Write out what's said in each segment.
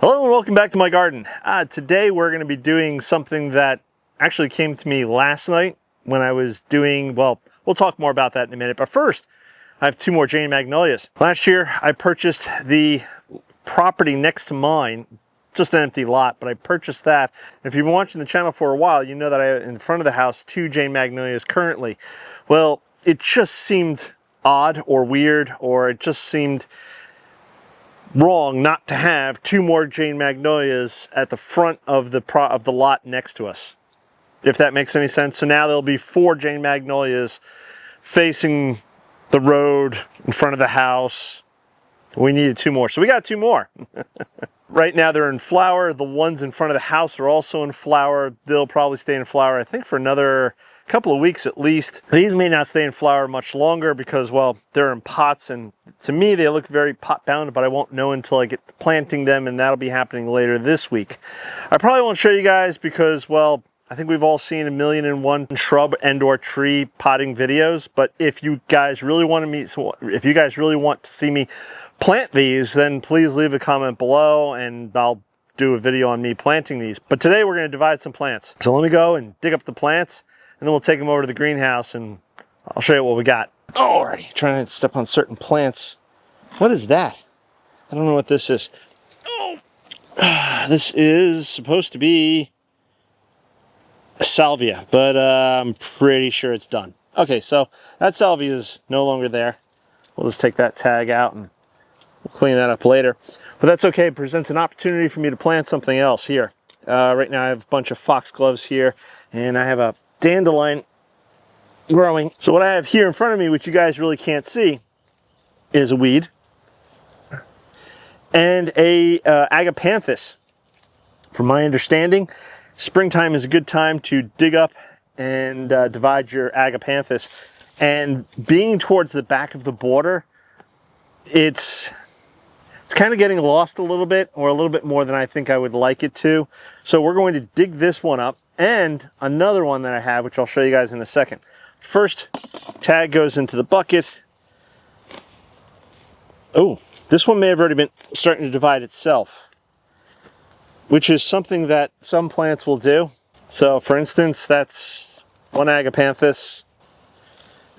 Hello and welcome back to my garden. Today we're going to be doing something that actually came to me last night when I was doing, well, we'll talk more about that in a minute. But first, I have two more Jane Magnolias. Last year I purchased the property next to mine, just an empty lot, but I purchased that. If you've been watching the channel for a while, you know that I have in front of the house two Jane Magnolias currently. Well, it just seemed odd or weird, or it just seemed wrong not to have two more Jane Magnolias at the front of the lot next to us, if that makes any sense. So now there'll be four Jane Magnolias facing the road in front of the house. We needed two more, so we got two more. Right now they're in flower. The ones in front of the house are also in flower. They'll probably stay in flower, I think, for another couple of weeks at least. These may not stay in flower much longer because, well, they're in pots, and to me they look very pot bound, but I won't know until I get to planting them, and that'll be happening later this week. I probably won't show you guys because, well, I think we've all seen 1,000,001 shrub and or tree potting videos, but if you guys really want to see me plant these, then please leave a comment below and I'll do a video on me planting these. But today we're going to divide some plants. So let me go and dig up the plants, and then we'll take them over to the greenhouse and I'll show you what we got. Alrighty, trying to step on certain plants. What is that? I don't know what this is. Oh, this is supposed to be a salvia, but I'm pretty sure it's done. Okay, so that salvia is no longer there. We'll just take that tag out and we'll clean that up later. But that's okay, it presents an opportunity for me to plant something else here. Right now I have a bunch of foxgloves here, and I have a dandelion growing. So what I have here in front of me, which you guys really can't see, is a weed and a Agapanthus. From my understanding, springtime is a good time to dig up and divide your Agapanthus. And being towards the back of the border, it's kind of getting lost a little bit, or a little bit more than I think I would like it to. So we're going to dig this one up, and another one that I have, which I'll show you guys in a second. First, tag goes into the bucket. Oh, this one may have already been starting to divide itself, which is something that some plants will do. So for instance, that's one Agapanthus.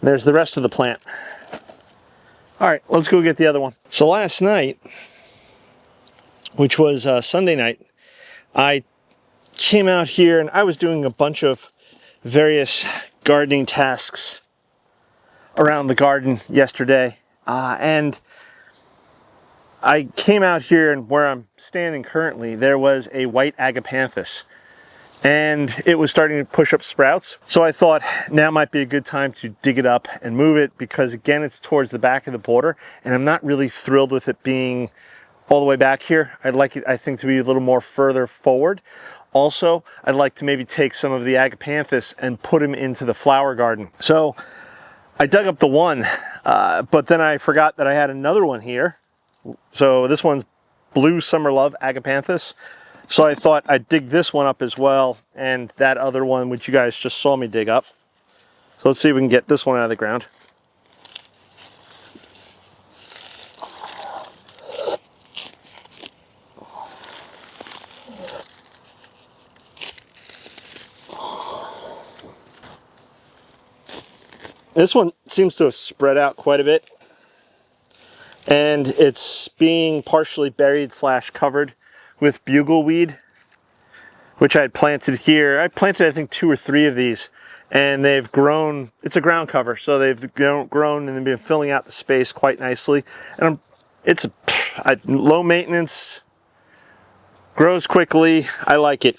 There's the rest of the plant. All right, let's go get the other one. So last night, which was Sunday night, I came out here and I was doing a bunch of various gardening tasks around the garden yesterday. And I came out here, and where I'm standing currently, there was a white Agapanthus, and it was starting to push up sprouts. So I thought now might be a good time to dig it up and move it, because again, it's towards the back of the border, and I'm not really thrilled with it being all the way back here. I'd like it, I think, to be a little more further forward. Also, I'd like to maybe take some of the Agapanthus and put them into the flower garden. So I dug up the one, but then I forgot that I had another one here. So this one's Blue Summer Love Agapanthus. So I thought I'd dig this one up as well, and that other one, which you guys just saw me dig up. So let's see if we can get this one out of the ground. This one seems to have spread out quite a bit, and it's being partially buried / covered with bugleweed, which I had planted here. I planted, I think, 2 or 3 of these, and they've grown. It's a ground cover, so they've grown and they've been filling out the space quite nicely. And it's low maintenance, grows quickly. I like it.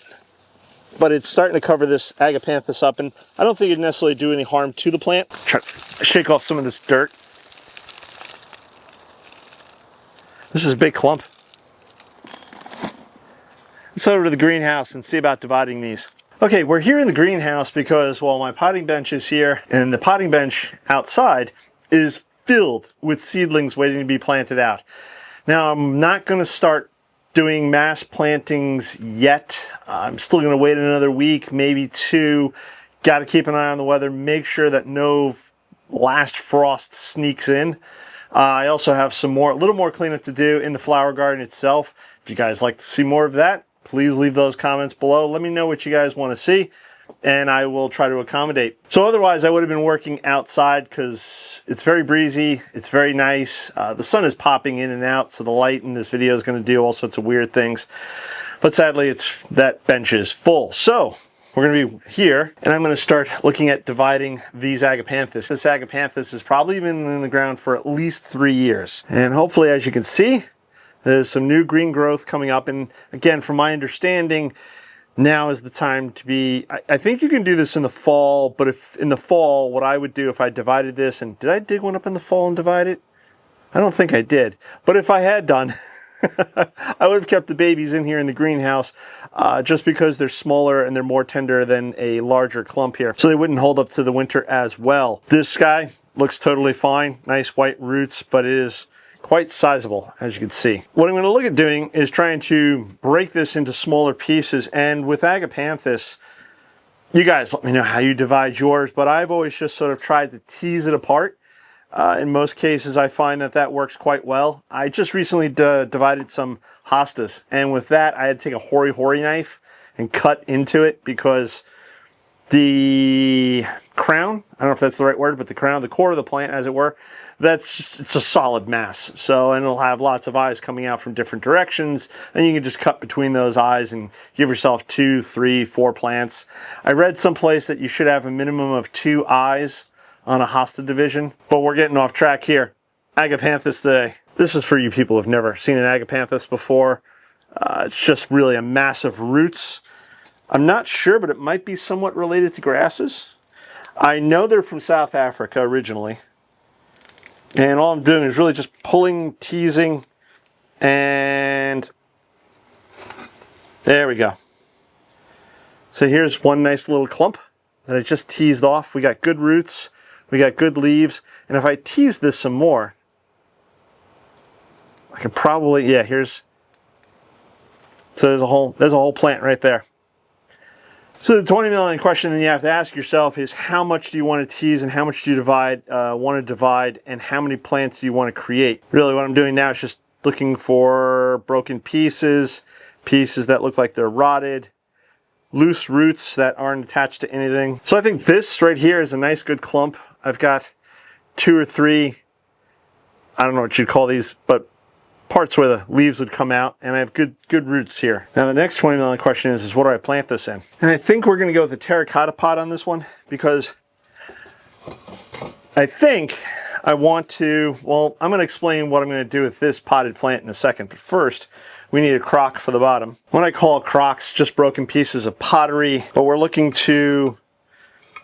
But it's starting to cover this Agapanthus up, and I don't think it'd necessarily do any harm to the plant. Try to shake off some of this dirt. This is a big clump. Let's over to the greenhouse and see about dividing these. Okay, we're here in the greenhouse because, well, my potting bench is here, and the potting bench outside is filled with seedlings waiting to be planted out. Now, I'm not going to start doing mass plantings yet. I'm still going to wait another week, maybe 2. Got to keep an eye on the weather, make sure that no last frost sneaks in. I also have a little more cleanup to do in the flower garden itself If you guys like to see more of that, please leave those comments below. Let me know what you guys want to see, and I will try to accommodate. So otherwise, I would have been working outside because it's very breezy. It's very nice. The sun is popping in and out, so the light in this video is going to do all sorts of weird things. But sadly, that bench is full. So we're going to be here, and I'm going to start looking at dividing these Agapanthus. This Agapanthus has probably been in the ground for at least 3 years. And hopefully, as you can see, there's some new green growth coming up. And again, from my understanding, now is the time to be, I think you can do this in the fall, but if in the fall, what I would do if I divided this, and did I dig one up in the fall and divide it? I don't think I did. But if I had done, I would have kept the babies in here in the greenhouse just because they're smaller and they're more tender than a larger clump here. So they wouldn't hold up to the winter as well. This guy looks totally fine. Nice white roots, but it is quite sizable, as you can see. What I'm going to look at doing is trying to break this into smaller pieces. And with Agapanthus, you guys let me know how you divide yours, but I've always just sort of tried to tease it apart. In most cases, I find that works quite well. I just recently divided some hostas, and with that, I had to take a hori-hori knife and cut into it because the crown, I don't know if that's the right word, but the crown, the core of the plant, as it were, it's a solid mass. So, and it'll have lots of eyes coming out from different directions, and you can just cut between those eyes and give yourself 2, 3, 4 plants. I read someplace that you should have a minimum of 2 eyes on a hosta division, but we're getting off track here. Agapanthus today. This is for you people who've never seen an Agapanthus before. It's just really a mass of roots. I'm not sure, but it might be somewhat related to grasses. I know they're from South Africa originally. And all I'm doing is really just pulling, teasing, and there we go. So here's one nice little clump that I just teased off. We got good roots, we got good leaves, and if I tease this some more, I could probably, yeah, so there's a whole plant right there. So the 20 million question that you have to ask yourself is, how much do you want to tease and how much do you want to divide, and how many plants do you want to create? Really what I'm doing now is just looking for broken pieces, pieces that look like they're rotted, loose roots that aren't attached to anything. So I think this right here is a nice good clump. I've got 2 or 3, I don't know what you'd call these, but parts where the leaves would come out, and I have good roots here. Now the next 20 million question is what do I plant this in? And I think we're going to go with the terracotta pot on this one, because I think I want to, well, I'm going to explain what I'm going to do with this potted plant in a second, but first we need a crock for the bottom. What I call crocks, just broken pieces of pottery, but we're looking to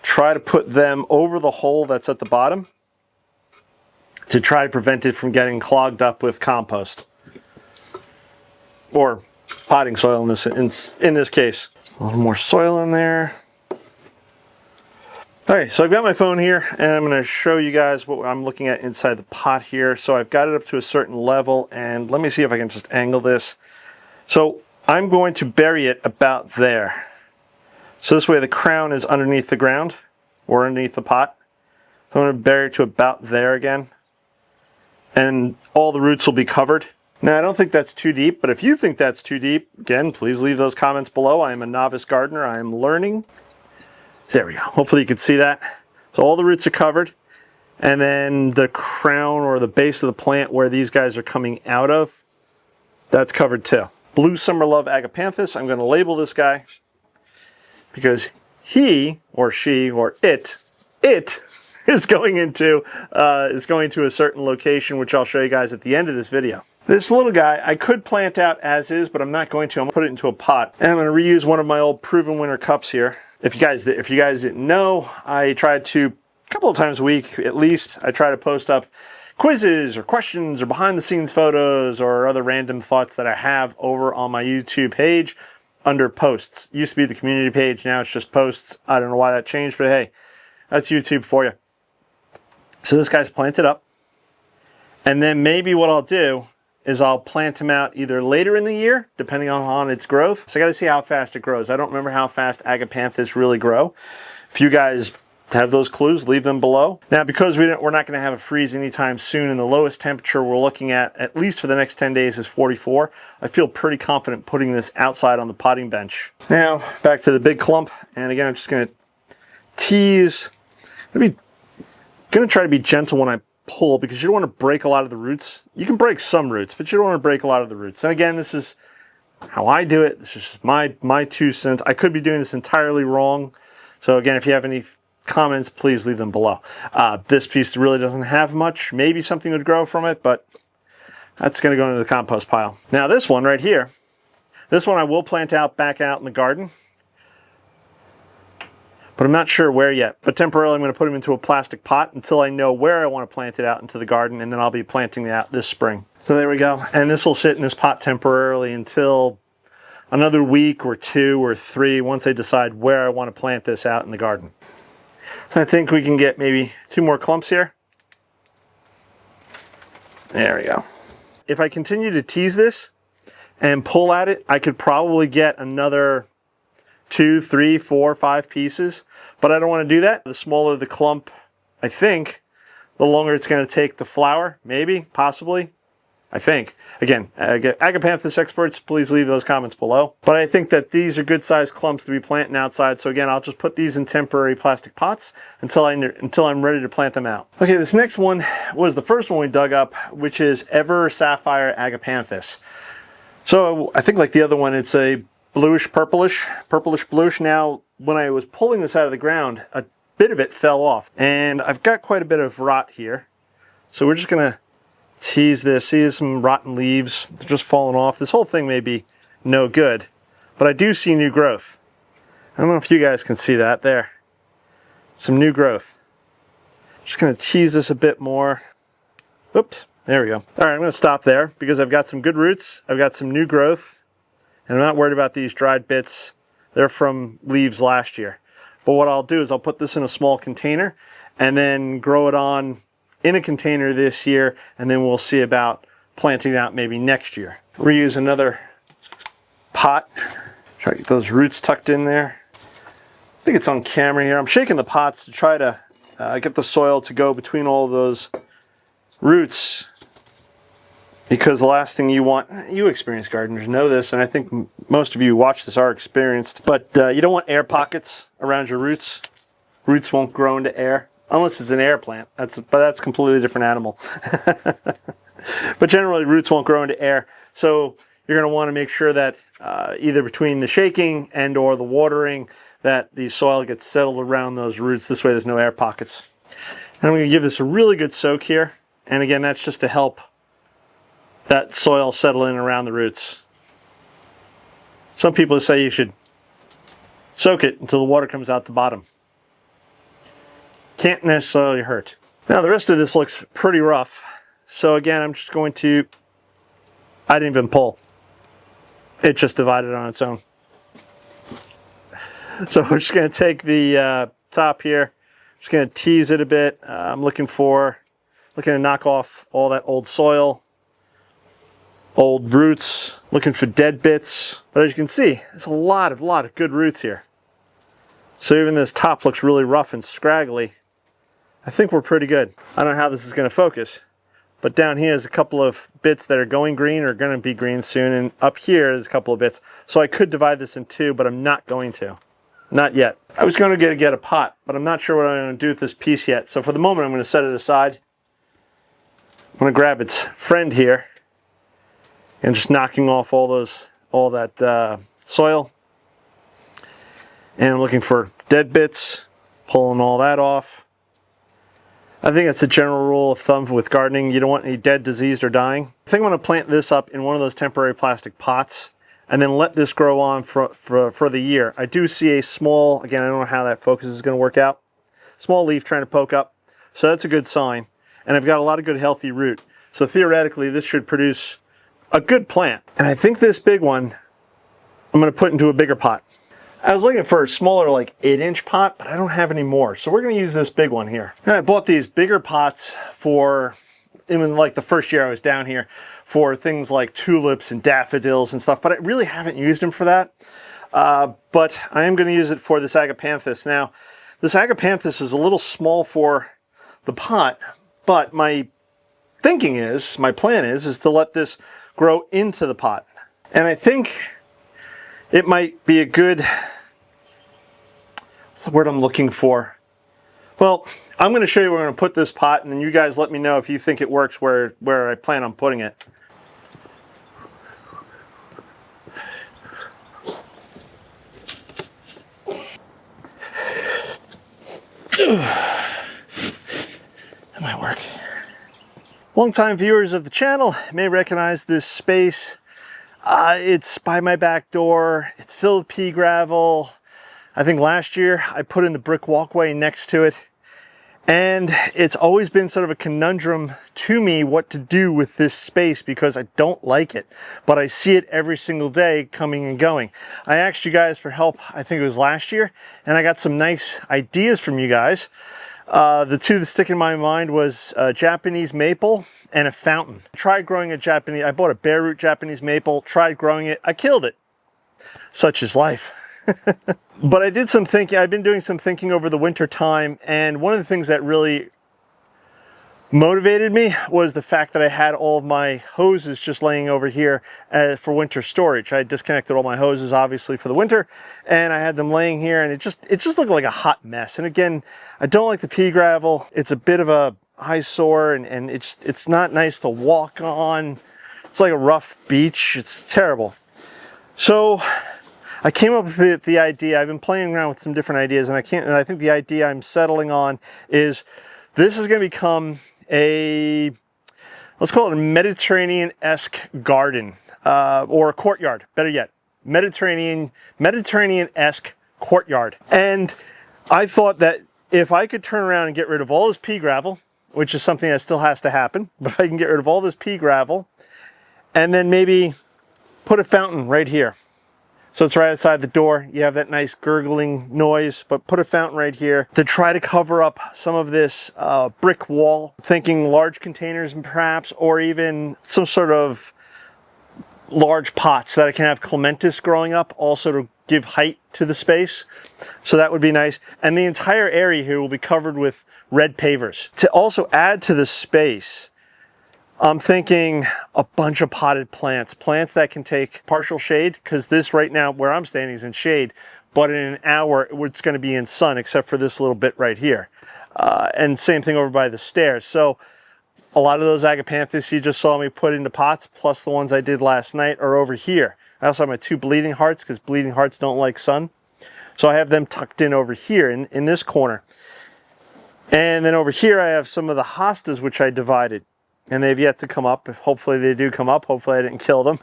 try to put them over the hole that's at the bottom to try to prevent it from getting clogged up with compost or potting soil in this case. A little more soil in there. All right, so I've got my phone here, and I'm going to show you guys what I'm looking at inside the pot here. So I've got it up to a certain level, and let me see if I can just angle this. So I'm going to bury it about there. So this way the crown is underneath the ground or underneath the pot. So I'm going to bury it to about there again, and all the roots will be covered. Now, I don't think that's too deep, but if you think that's too deep, again, please leave those comments below. I am a novice gardener. I am learning. There we go. Hopefully you can see that. So all the roots are covered, and then the crown or the base of the plant where these guys are coming out of, that's covered too. Blue Summer Love Agapanthus. I'm going to label this guy because he or she or it is going into a certain location, which I'll show you guys at the end of this video. This little guy I could plant out as is, but I'm not going to. I'm going to put it into a pot, and I'm going to reuse one of my old Proven Winter cups here. If you guys didn't know, I tried to, a couple of times a week at least, I try to post up quizzes or questions or behind the scenes photos or other random thoughts that I have over on my YouTube page under posts. It used to be the community page, now it's just posts. I don't know why that changed, but hey, that's YouTube for you. So this guy's planted up, and then maybe what I'll do is I'll plant him out either later in the year, depending on its growth. So I got to see how fast it grows. I don't remember how fast Agapanthus really grow. If you guys have those clues, leave them below. Now, because we're not going to have a freeze anytime soon, and the lowest temperature we're looking at least for the next 10 days, is 44, I feel pretty confident putting this outside on the potting bench. Now, back to the big clump, and again, I'm just going to tease. I'm going to try to be gentle when I pull, because you don't want to break a lot of the roots. You can break some roots, but you don't want to break a lot of the roots. And again, this is how I do it. This is just my 2 cents. I could be doing this entirely wrong. So again, if you have any comments, please leave them below. This piece really doesn't have much. Maybe something would grow from it, but that's going to go into the compost pile. Now this one right here, this one I will plant back out in the garden, but I'm not sure where yet. But temporarily I'm going to put them into a plastic pot until I know where I want to plant it out into the garden, and then I'll be planting it out this spring. So there we go. And this will sit in this pot temporarily until another week or 2 or 3 once I decide where I want to plant this out in the garden. So I think we can get maybe 2 more clumps here. There we go. If I continue to tease this and pull at it, I could probably get another 2, 3, 4, 5 pieces, but I don't want to do that. The smaller the clump, I think, the longer it's going to take to flower. Maybe, possibly, I think. Again, Agapanthus experts, please leave those comments below. But I think that these are good sized clumps to be planting outside. So again, I'll just put these in temporary plastic pots until I'm ready to plant them out. Okay, this next one was the first one we dug up, which is Ever Sapphire Agapanthus. So I think like the other one, it's a bluish purplish bluish. Now, when I was pulling this out of the ground, a bit of it fell off, and I've got quite a bit of rot here. So we're just gonna tease this. See some rotten leaves, they're just falling off. This whole thing may be no good, but I do see new growth. I don't know if you guys can see that there. Some new growth. Just gonna tease this a bit more. Oops, there we go. All right, I'm gonna stop there because I've got some good roots. I've got some new growth, and I'm not worried about these dried bits. They're from leaves last year. But what I'll do is I'll put this in a small container and then grow it on in a container this year, and then we'll see about planting it out maybe next year. Reuse another pot. Try to get those roots tucked in there. I think it's on camera here. I'm shaking the pots to try to get the soil to go between all those roots, because the last thing you want, you experienced gardeners know this, and I think most of you who watch this are experienced, but you don't want air pockets around your roots. Roots won't grow into air. Unless it's an air plant, but that's a completely different animal. But generally, roots won't grow into air. So you're going to want to make sure that either between the shaking and or the watering, that the soil gets settled around those roots. This way there's no air pockets. And I'm going to give this a really good soak here. And again, that's just to help that soil settle in around the roots. Some people say you should soak it until the water comes out the bottom. Can't necessarily hurt. Now the rest of this looks pretty rough. So again, I'm just going to, I didn't even pull. It just divided on its own. So we're just going to take the top here. Just going to tease it a bit. I'm looking to knock off all that old soil, old roots, looking for dead bits. But as you can see, there's a lot of good roots here. So even this top looks really rough and scraggly. I think we're pretty good. I don't know how this is going to focus, but down here is a couple of bits that are going green or going to be green soon, and up here is a couple of bits. So I could divide this in 2, but I'm not going to. Not yet. I was going to get a pot, but I'm not sure what I'm going to do with this piece yet. So for the moment, I'm going to set it aside. I'm going to grab its friend here and just knocking off all that soil. And I'm looking for dead bits, pulling all that off. I think that's a general rule of thumb with gardening. You don't want any dead, diseased, or dying. I think I'm going to plant this up in one of those temporary plastic pots and then let this grow on for the year. I do see a small, again, I don't know how that focus is going to work out, small leaf trying to poke up. So that's a good sign. And I've got a lot of good healthy root. So theoretically, this should produce a good plant. And I think this big one, I'm going to put into a bigger pot. I was looking for a smaller, like 8-inch pot, but I don't have any more. So we're going to use this big one here. And I bought these bigger pots for, even like the first year I was down here, for things like tulips and daffodils and stuff, but I really haven't used them for that. But I am going to use it for this Agapanthus. Now, This Agapanthus is a little small for the pot, but my plan is to let this grow into the pot. And I think it might be a good, what's the word I'm looking for? Well, I'm going to show you where I'm going to put this pot, and then you guys let me know if you think it works where I plan on putting it. That might work. Longtime viewers of the channel may recognize this space. It's by my back door. It's filled with pea gravel. I think last year I put in the brick walkway next to it. And it's always been sort of a conundrum to me what to do with this space because I don't like it, but I see it every single day coming and going. I asked you guys for help, I think it was last year, and I got some nice ideas from you guys. The two that stick in my mind was Japanese maple and a fountain. I tried growing I bought a bare root Japanese maple, tried growing it, I killed it. Such is life. But I did some thinking. I've been doing some thinking over the winter time, and one of the things that really motivated me was the fact that I had all of my hoses just laying over here for winter storage. I disconnected all my hoses obviously for the winter, and I had them laying here, and it just looked like a hot mess. And again, I don't like the pea gravel. It's a bit of a eyesore, and it's not nice to walk on. It's like a rough beach. It's terrible. So I came up with the idea. I've been playing around with some different ideas, and I think the idea I'm settling on is this is going to become let's call it a Mediterranean-esque garden, or a courtyard, better yet, Mediterranean-esque courtyard. And I thought that if I could turn around and get rid of all this pea gravel, which is something that still has to happen, but if I can get rid of all this pea gravel, and then maybe put a fountain right here. So it's right outside the door. You have that nice gurgling noise, but put a fountain right here to try to cover up some of this brick wall. Thinking large containers perhaps, or even some sort of large pots that I can have clematis growing up, also to give height to the space. So that would be nice. And the entire area here will be covered with red pavers. To also add to the space, I'm thinking a bunch of potted plants that can take partial shade, because this right now where I'm standing is in shade, but in an hour it's going to be in sun except for this little bit right here. And same thing over by the stairs. So a lot of those Agapanthus you just saw me put into pots, plus the ones I did last night, are over here. I also have my two bleeding hearts, because bleeding hearts don't like sun. So I have them tucked in over here in this corner. And then over here I have some of the hostas which I divided. And they've yet to come up. Hopefully they do come up. Hopefully I didn't kill them.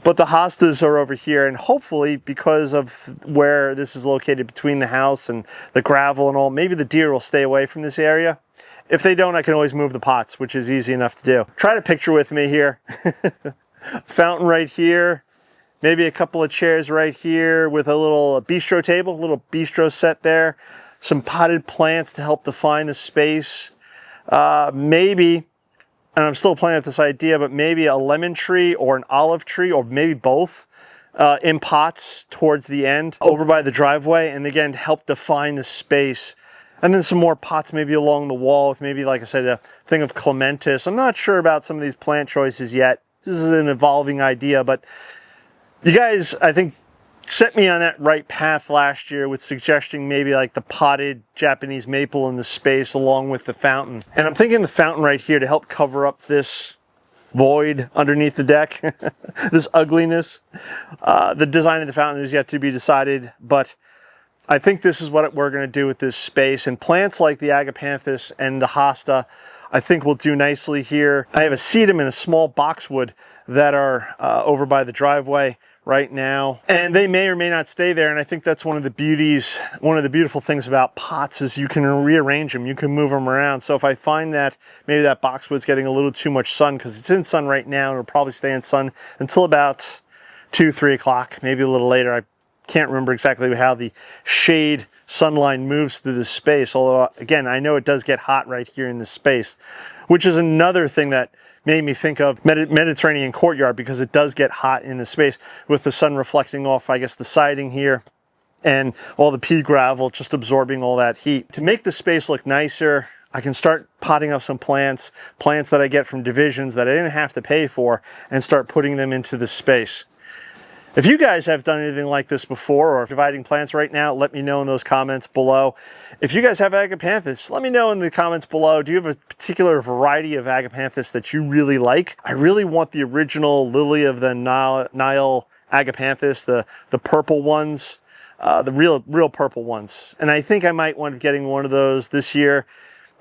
But the hostas are over here, and hopefully because of where this is located between the house and the gravel and all, maybe the deer will stay away from this area. If they don't, I can always move the pots, which is easy enough to do. Try to picture with me here. Fountain right here. Maybe a couple of chairs right here with a little bistro table, a little bistro set there. Some potted plants to help define the space. Maybe, and I'm still playing with this idea, but maybe a lemon tree or an olive tree, or maybe both, in pots towards the end over by the driveway, and again help define the space. And then some more pots maybe along the wall with maybe, like I said, a thing of clematis. I'm not sure about some of these plant choices yet. This is an evolving idea, but you guys, I think, set me on that right path last year with suggesting maybe like the potted Japanese maple in the space along with the fountain. And I'm thinking the fountain right here to help cover up this void underneath the deck, this ugliness. The design of the fountain is yet to be decided, but I think this is what we're going to do with this space. And plants like the Agapanthus and the hosta, I think will do nicely here. I have a sedum and a small boxwood that are over by the driveway right now, and they may or may not stay there. And I think that's one of the beautiful things about pots is you can rearrange them, you can move them around. So if I find that maybe that boxwood's getting a little too much sun, because it's in sun right now, it'll probably stay in sun until about 2-3 o'clock, maybe a little later. I can't remember exactly how the shade sunlight moves through the space, although again I know it does get hot right here in this space, which is another thing that made me think of Mediterranean courtyard, because it does get hot in the space with the sun reflecting off, I guess, the siding here and all the pea gravel just absorbing all that heat. To make the space look nicer, I can start potting up some plants that I get from divisions that I didn't have to pay for, and start putting them into the space. If you guys have done anything like this before, or dividing plants right now, let me know in those comments below. If you guys have Agapanthus, let me know in the comments below. Do you have a particular variety of Agapanthus that you really like? I really want the original Lily of the Nile Agapanthus, the purple ones, the real purple ones. And I think I might wind up getting one of those this year.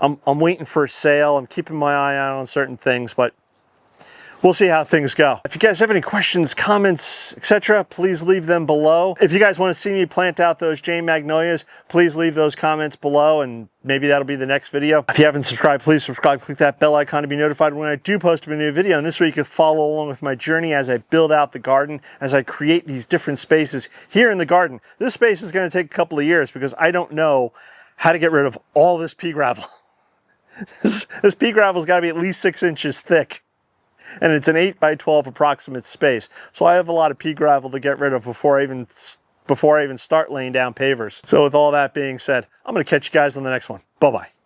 I'm waiting for a sale. I'm keeping my eye out on certain things, but we'll see how things go. If you guys have any questions, comments, etc., please leave them below. If you guys want to see me plant out those Jane Magnolias, please leave those comments below, and maybe that'll be the next video. If you haven't subscribed, please subscribe. Click that bell icon to be notified when I do post a new video. And this way you can follow along with my journey as I build out the garden, as I create these different spaces here in the garden. This space is going to take a couple of years because I don't know how to get rid of all this pea gravel. This pea gravel's got to be at least 6 inches thick. And it's an 8 by 12 approximate space. So I have a lot of pea gravel to get rid of before I even start laying down pavers. So with all that being said, I'm going to catch you guys on the next one. Bye-bye.